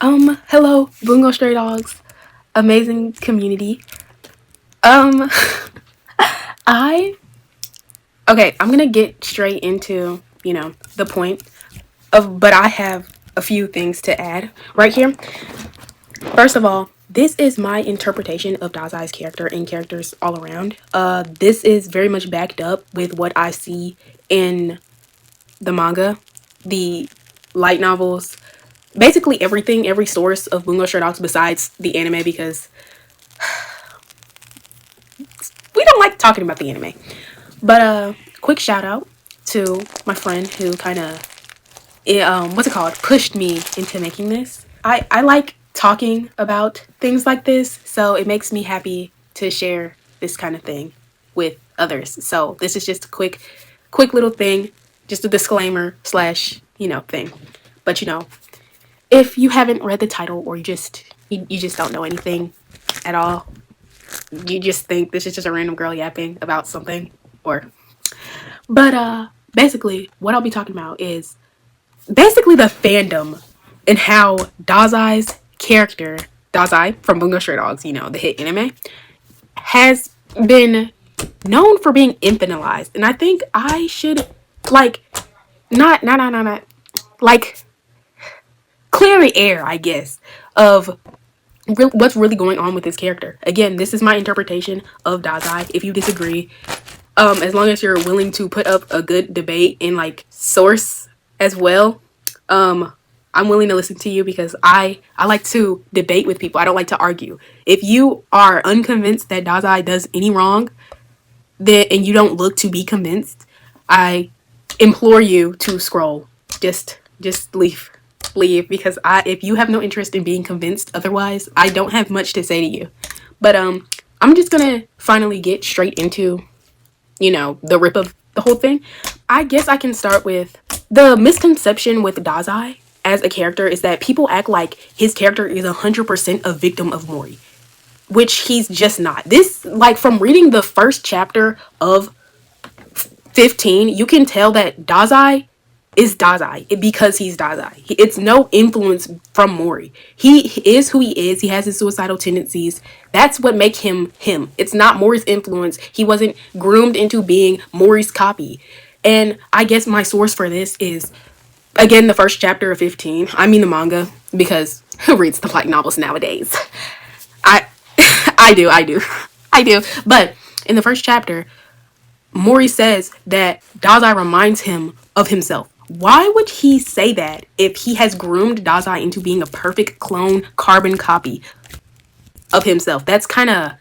Hello, Bungo Stray Dogs, amazing community. Um, I okay. I'm gonna get straight into the point but I have a few things to add right here. First of all, this is my interpretation of Dazai's character and characters all around. This is very much backed up with what I see in the manga, the light novels, basically everything, every source of Bungo Stray Dogs besides the anime because we don't like talking about the anime. But quick shout out to my friend who kind of pushed me into making this. I like talking about things like this, so it makes me happy to share this kind of thing with others. So this is just a quick little thing, just a disclaimer slash thing. But if you haven't read the title or you just don't know anything at all, you just think this is just a random girl yapping about something, or but basically what I'll be talking about is basically the fandom and how Dazai's character, Dazai from Bungo Stray Dogs, the hit anime, has been known for being infantilized. And I think I should not like clear the air, I guess, of what's really going on with this character. Again, this is my interpretation of Dazai. If you disagree, as long as you're willing to put up a good debate and source as well, I'm willing to listen to you because I like to debate with people. I don't like to argue. If you are unconvinced that Dazai does any wrong, and you don't look to be convinced, I implore you to scroll. Just leave because if you have no interest in being convinced otherwise, I don't have much to say to you. But I'm just gonna finally get straight into the rip of the whole thing. I guess I can start with the misconception with Dazai as a character is that people act like his character is 100% a victim of Mori, which he's just not. This, from reading the first chapter of 15, you can tell that Dazai is Dazai because he's Dazai. It's no influence from Mori. He is who he is. He has his suicidal tendencies. That's what makes him him. It's not Mori's influence. He wasn't groomed into being Mori's copy. And I guess my source for this is, again, the first chapter of 15. I mean the manga, because who reads the light novels nowadays? I I do. But in the first chapter, Mori says that Dazai reminds him of himself. Why would he say that if he has groomed Dazai into being a perfect clone carbon copy of himself? It's kind of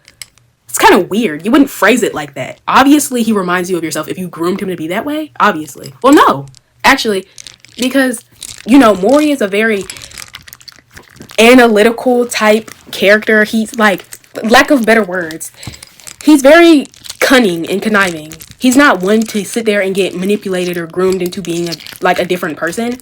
weird. You wouldn't phrase it like that. Obviously, he reminds you of yourself if you groomed him to be that way. Obviously. Well, no. Actually, because, Mori is a very analytical type character. He's lack of better words, he's very cunning and conniving. He's not one to sit there and get manipulated or groomed into being a different person.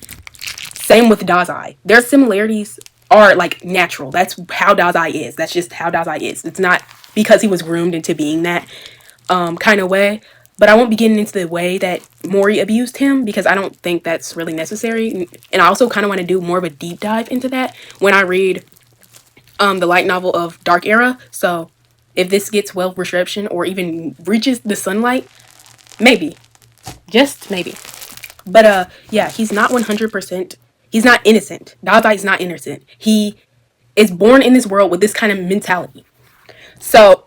Same with Dazai. Their similarities are natural. That's how Dazai is. That's just how Dazai is. It's not because he was groomed into being that kind of way. But I won't be getting into the way that Mori abused him because I don't think that's really necessary. And I also kind of want to do more of a deep dive into that when I read the light novel of Dark Era. So if this gets well reception or even reaches the sunlight, maybe. Just maybe. But yeah, he's not 100%. He's not innocent. Dazai is not innocent. He is born in this world with this kind of mentality. So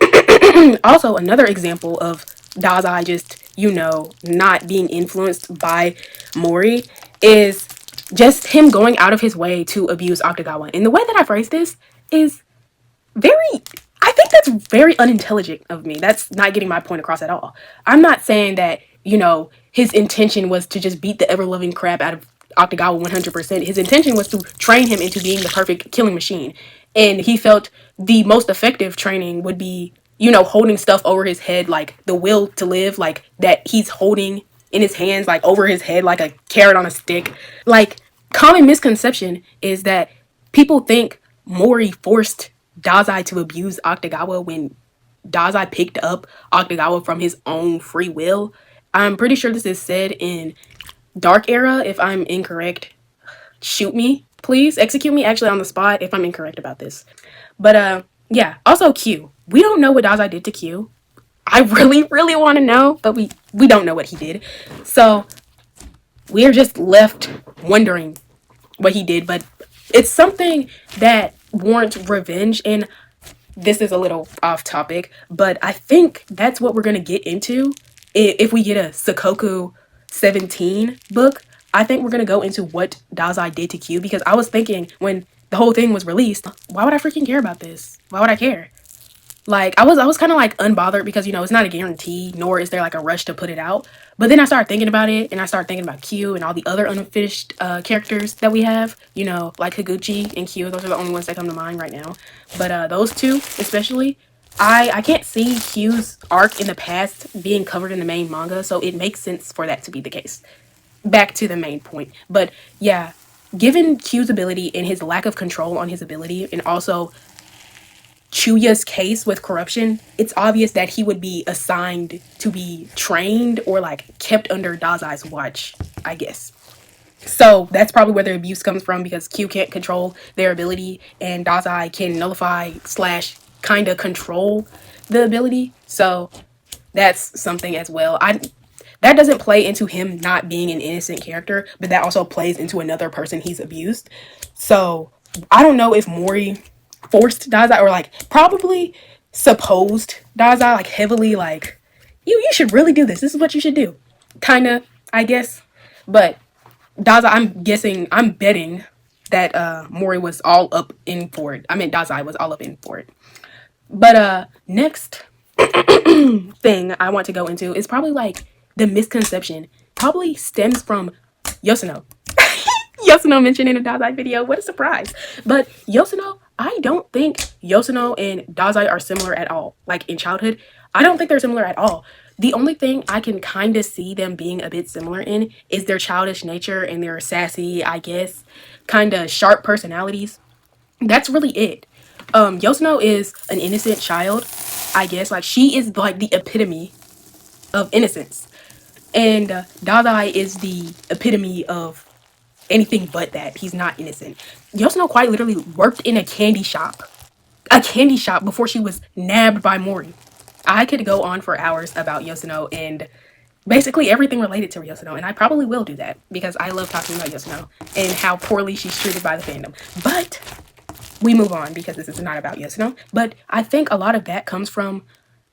also another example of Dazai just, not being influenced by Mori is just him going out of his way to abuse Akutagawa. And the way that I phrase this is I think that's very unintelligent of me. That's not getting my point across at all. I'm not saying that, his intention was to just beat the ever-loving crap out of Akutagawa 100%. His intention was to train him into being the perfect killing machine. And he felt the most effective training would be, holding stuff over his head, the will to live, that he's holding in his hands, over his head, like a carrot on a stick. Common misconception is that people think Mori forced Dazai to abuse Akutagawa when Dazai picked up Akutagawa from his own free will. I'm pretty sure this is said in Dark Era. If I'm incorrect, shoot me. Please execute me actually on the spot if I'm incorrect about this. But yeah, also Q. We don't know what Dazai did to Q. I really, really want to know, but we don't know what he did. So we're just left wondering what he did, but it's something that warrants revenge. And this is a little off topic, but I think that's what we're going to get into if we get a Sakoku 17 book. I think we're going to go into what Dazai did to Q, because I was thinking when the whole thing was released, why would I freaking care about this? Why would I care? Like, I was kind of like unbothered because, you know, it's not a guarantee, nor is there like a rush to put it out. But then I started thinking about it, and I started thinking about Q and all the other unfinished characters that we have, you know, like Higuchi and Q. Those are the only ones that come to mind right now. But those two especially, I can't see Q's arc in the past being covered in the main manga, so it makes sense for that to be the case. Back to the main point. But yeah, given Q's ability and his lack of control on his ability, and also Chuya's case with corruption, it's obvious that he would be assigned to be trained or like kept under Dazai's watch, I guess. So that's probably where the abuse comes from, because Q can't control their ability and Dazai can nullify slash kind of control the ability. So that's something as well. That doesn't play into him not being an innocent character, but that also plays into another person he's abused. So I don't know if Mori forced Dazai, or like probably supposed Dazai, like heavily, like you should really do this. This is what you should do. Kinda, I guess. But Dazai, I'm betting that Mori was all up in for it. I mean Dazai was all up in for it. But next thing I want to go into is probably like the misconception probably stems from Yosano. Yosano mentioned in a Dazai video. What a surprise. But Yosano, I don't think Yosano and Dazai are similar at all. Like in childhood, I don't think they're similar at all. The only thing I can kind of see them being a bit similar in is their childish nature and their sassy, I guess, kind of sharp personalities. That's really it. Yosano is an innocent child, I guess. Like, she is like the epitome of innocence. And Dazai is the epitome of anything but that. He's not innocent. Yosano quite literally worked in a candy shop. A candy shop before she was nabbed by Mori. I could go on for hours about Yosano and basically everything related to Yosano, and I probably will do that because I love talking about Yosano and how poorly she's treated by the fandom. But we move on because this is not about Yosano. But I think a lot of that comes from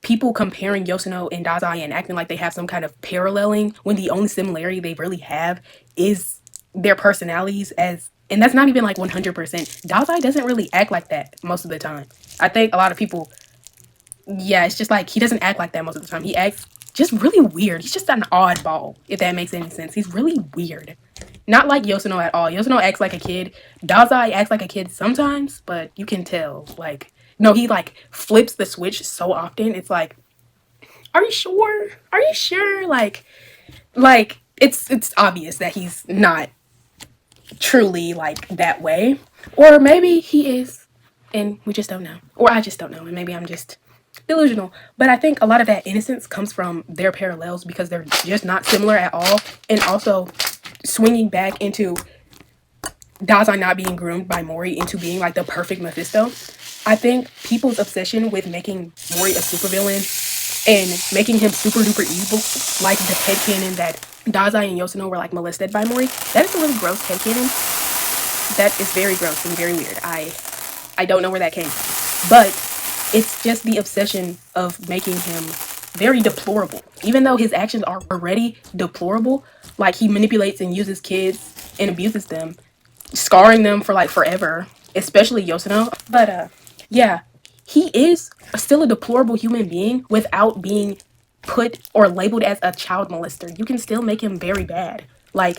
people comparing Yosano and Dazai and acting like they have some kind of paralleling when the only similarity they really have is their personalities, and that's not even like 100%. Dazai doesn't really act like that most of the time. I think a lot of people, yeah, it's just like he doesn't act like that most of the time. He acts just really weird. He's just an oddball, if that makes any sense. He's really weird. Not like Yosano at all. Yosano acts like a kid. Dazai acts like a kid sometimes, but you can tell. Like, no, he like flips the switch so often. It's like, are you sure? Are you sure? Like it's obvious that he's not truly like that way. Or maybe he is, and we just don't know. Or I just don't know, and maybe I'm just delusional. But I think a lot of that innocence comes from their parallels because they're just not similar at all. And also swinging back into Dazai not being groomed by Mori into being like the perfect Mephisto. I think people's obsession with making Mori a supervillain and making him super duper evil, like the headcanon that Dazai and Yosano were like molested by Mori, that is a really gross headcanon. That is very gross and very weird. I don't know where that came from. But it's just the obsession of making him very deplorable. Even though his actions are already deplorable, like he manipulates and uses kids and abuses them, scarring them for like forever, especially Yosano. But yeah, he is still a deplorable human being without being put or labeled as a child molester. You can still make him very bad. Like,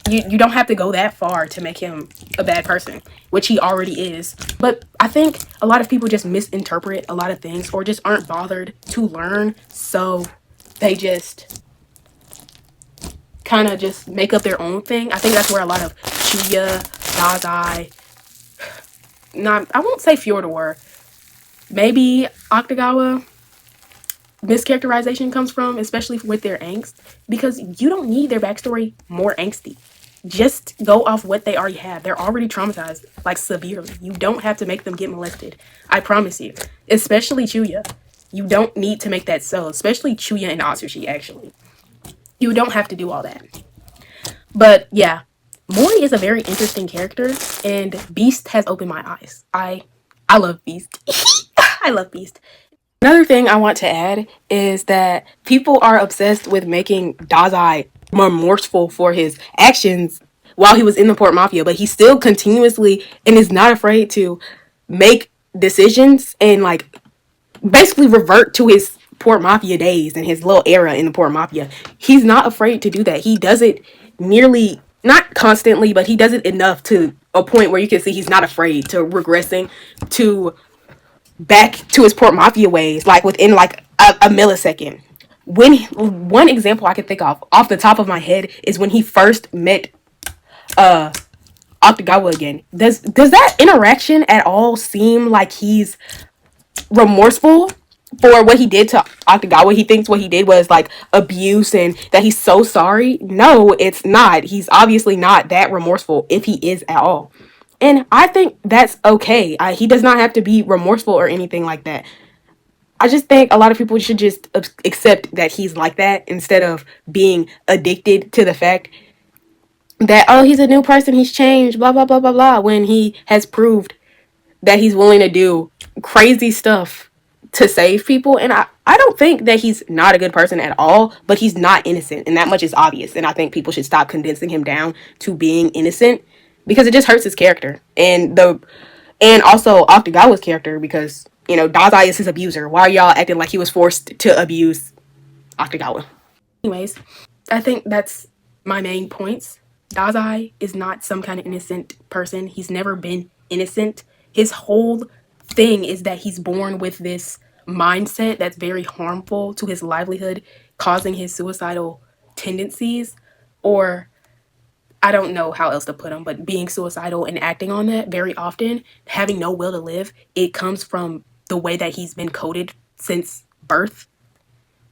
you don't have to go that far to make him a bad person, which he already is. But I think a lot of people just misinterpret a lot of things or just aren't bothered to learn, so they just kind of just make up their own thing. I think that's where a lot of Chuya, Dazai, I won't say Fyodor, maybe Akutagawa mischaracterization comes from, especially with their angst, because you don't need their backstory more angsty. just go off what they already have. They're already traumatized, like severely. You don't have to make them get molested. I promise you. Especially Chuya. You don't need to make that so. Especially Chuya and Atsushi, actually. You don't have to do all that. But yeah, Mori is a very interesting character, and Beast has opened my eyes. I love Beast. I love Beast. Another thing I want to add is that people are obsessed with making Dazai remorseful for his actions while he was in the Port Mafia, but he still continuously and is not afraid to make decisions and like basically revert to his Port Mafia days and his little era in the Port Mafia. He's not afraid to do that. He does it nearly, not constantly, but he does it enough to a point where you can see he's not afraid to regressing to back to his Port Mafia ways, like within like a millisecond. When one example I can think of off the top of my head is when he first met Akutagawa again. Does that interaction at all seem like he's remorseful for what he did to Akutagawa? He thinks what he did was like abuse and that he's so sorry. No, it's not. He's obviously not that remorseful if he is at all. And I think that's okay. He does not have to be remorseful or anything like that. I just think a lot of people should just accept that he's like that instead of being addicted to the fact that, oh, he's a new person, he's changed, blah, blah, blah, blah, blah, when he has proved that he's willing to do crazy stuff to save people. And I don't think that he's not a good person at all, but he's not innocent. And that much is obvious. And I think people should stop condensing him down to being innocent because it just hurts his character. And also Akutagawa's character because, you know, Dazai is his abuser. Why are y'all acting like he was forced to abuse Akutagawa? Anyways, I think that's my main points. Dazai is not some kind of innocent person. He's never been innocent. His whole thing is that he's born with this mindset that's very harmful to his livelihood, causing his suicidal tendencies, or I don't know how else to put them, but being suicidal and acting on that very often, having no will to live. It comes from the way that he's been coded since birth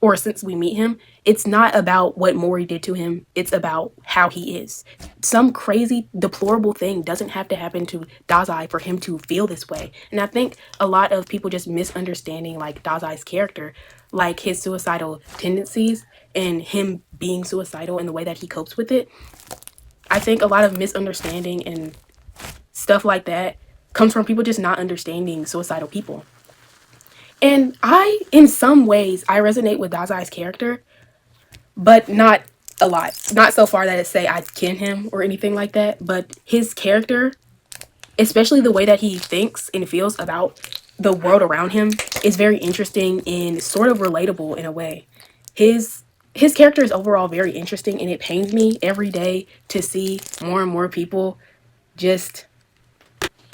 or since we meet him. It's not about what Mori did to him. It's about how he is. Some crazy, deplorable thing doesn't have to happen to Dazai for him to feel this way. And I think a lot of people just misunderstanding like Dazai's character, like his suicidal tendencies and him being suicidal and the way that he copes with it. I think a lot of misunderstanding and stuff like that comes from people just not understanding suicidal people. And in some ways, I resonate with Dazai's character, but not a lot. Not so far that it say I kin him or anything like that, but his character, especially the way that he thinks and feels about the world around him, is very interesting and sort of relatable in a way. His character is overall very interesting, and it pains me every day to see more and more people just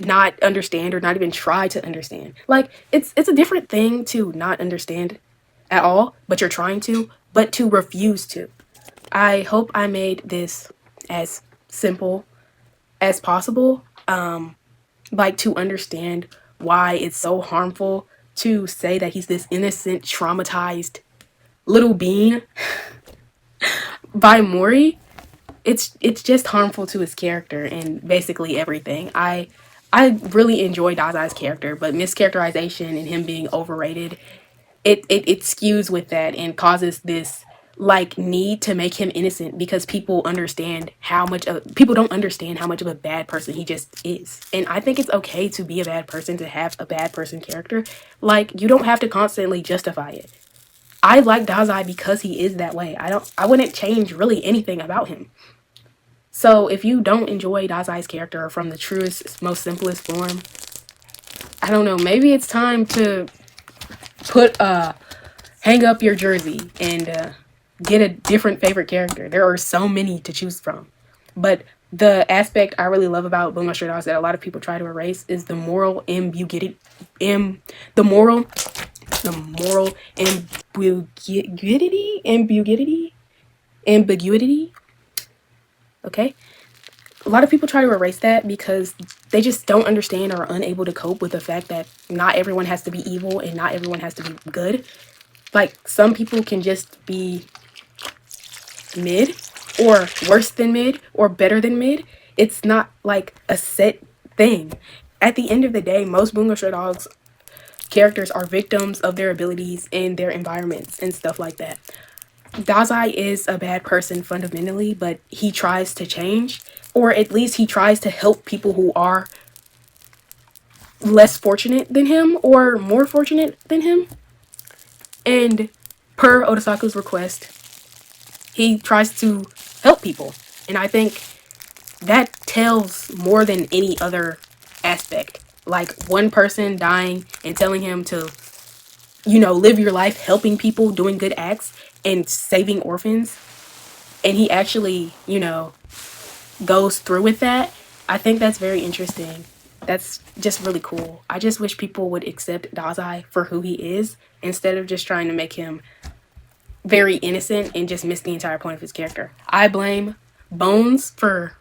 not understand or not even try to understand. Like, it's a different thing to not understand at all, but you're trying to, but to refuse to. I hope I made this as simple as possible, like to understand why it's so harmful to say that he's this innocent, traumatized little being by Mori. It's just harmful to his character and basically everything. I really enjoy Dazai's character, but mischaracterization and him being overrated, it skews with that and causes this like need to make him innocent because people don't understand how much of a bad person he just is. And I think it's okay to be a bad person, to have a bad person character. Like, you don't have to constantly justify it. I like Dazai because he is that way. I wouldn't change really anything about him. So if you don't enjoy Dazai's character from the truest, most simplest form, I don't know, maybe it's time to hang up your jersey and get a different favorite character. There are so many to choose from. But the aspect I really love about Bungo Stray Dogs that a lot of people try to erase is the moral ambiguity. Ambiguity. Okay? A lot of people try to erase that because they just don't understand or are unable to cope with the fact that not everyone has to be evil and not everyone has to be good. Like, some people can just be mid or worse than mid or better than mid. It's not like a set thing. At the end of the day, most Bungo Stray Dogs characters are victims of their abilities and their environments and stuff like that. Dazai is a bad person fundamentally, but he tries to change, or at least he tries to help people who are less fortunate than him or more fortunate than him. And per Otasaku's request, he tries to help people. And I think that tells more than any other aspect. Like one person dying and telling him to, live your life helping people, doing good acts, and saving orphans. And he actually, goes through with that. I think that's very interesting. That's just really cool. I just wish people would accept Dazai for who he is instead of just trying to make him very innocent and just miss the entire point of his character. I blame Bones for,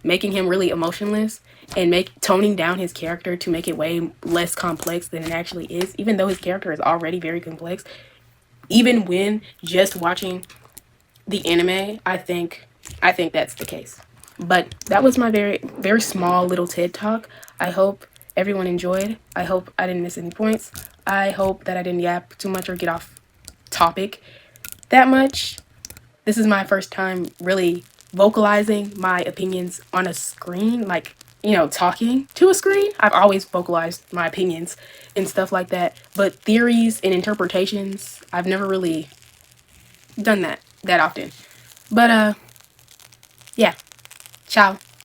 making him really emotionless and toning down his character to make it way less complex than it actually is, even though his character is already very complex. Even when just watching the anime, I think that's the case. But that was my very, very small little TED talk. I hope everyone enjoyed. I hope I didn't miss any points. I hope that I didn't yap too much or get off topic that much. This is my first time really vocalizing my opinions on a screen, like, talking to a screen. I've always vocalized my opinions and stuff like that, but theories and interpretations, I've never really done that often. But yeah, ciao.